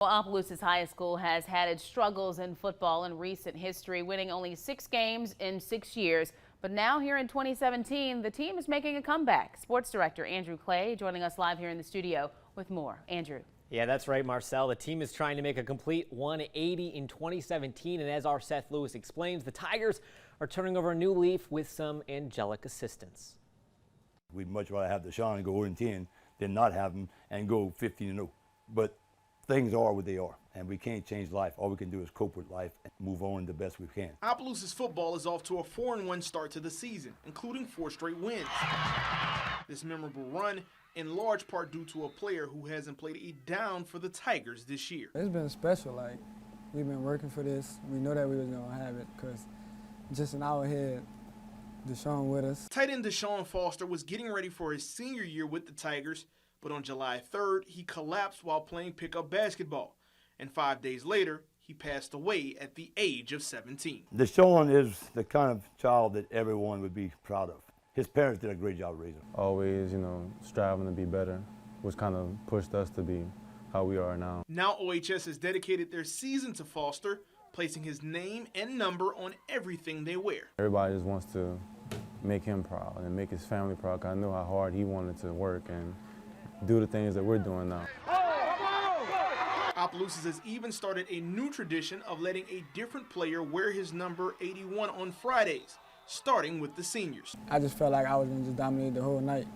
Well, Opleousas High School has had its struggles in football in recent history, winning only 6 games in 6 years. But now here in 2017, the team is making a comeback. Sports director Andrew Clay joining us live here in the studio with more. Andrew. Yeah, that's right, Marcel. The team is trying to make a complete 180 in 2017. And as our Seth Lewis explains, the Tigers are turning over a new leaf with some angelic assistance. We'd much rather have Deshaun go 0-10 than not have him and go 15-0. But things are what they are, and we can't change life. All we can do is cope with life and move on the best we can. Opleousas football is off to a 4-1 start to the season, including 4 straight wins. This memorable run in large part due to a player who hasn't played a down for the Tigers this year. It's been special. Like, we've been working for this. We know that we was going to have it because just in our head, Deshaun with us. Tight end Deshaun Foster was getting ready for his senior year with the Tigers, but on July 3rd, he collapsed while playing pickup basketball. And 5 days later, he passed away at the age of 17. Deshaun is the kind of child that everyone would be proud of. His parents did a great job raising him. Always, striving to be better, which kind of pushed us to be how we are now. Now OHS has dedicated their season to Foster, placing his name and number on everything they wear. Everybody just wants to make him proud and make his family proud. I know how hard he wanted to work and do the things that we're doing now. Opleousas has even started a new tradition of letting a different player wear his number 81 on Fridays, starting with the seniors. I just felt like I was going to just dominate the whole night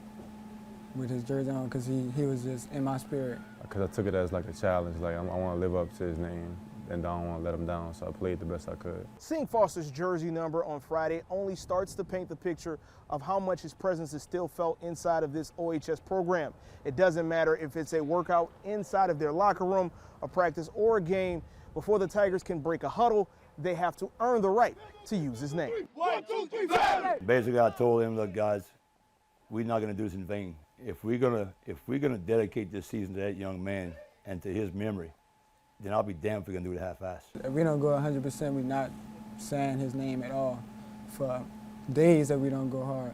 with his jersey on because he was just in my spirit. Because I took it as like a challenge, like I want to live up to his name and I don't want to let him down, so I played the best I could. Seeing Foster's jersey number on Friday only starts to paint the picture of how much his presence is still felt inside of this OHS program. It doesn't matter if it's a workout inside of their locker room, a practice, or a game. Before the Tigers can break a huddle, they have to earn the right to use his name. 1, 2, 3, 4. Basically, I told him, look, guys, we're not going to do this in vain. If we're gonna dedicate this season to that young man and to his memory, then I'll be damned if we're going to do it half-assed. If we don't go 100%, we're not saying his name at all for days that we don't go hard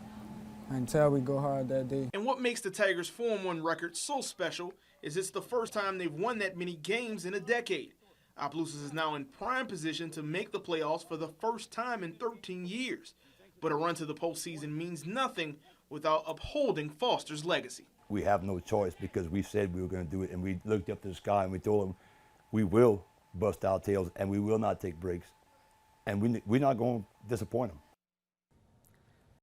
until we go hard that day. And what makes the Tigers' 4-1 record so special is it's the first time they've won that many games in a decade. Opleousas is now in prime position to make the playoffs for the first time in 13 years. But a run to the postseason means nothing without upholding Foster's legacy. We have no choice because we said we were going to do it, and we looked up to the sky and we told him we will bust our tails and we will not take breaks, and we're not going to disappoint them.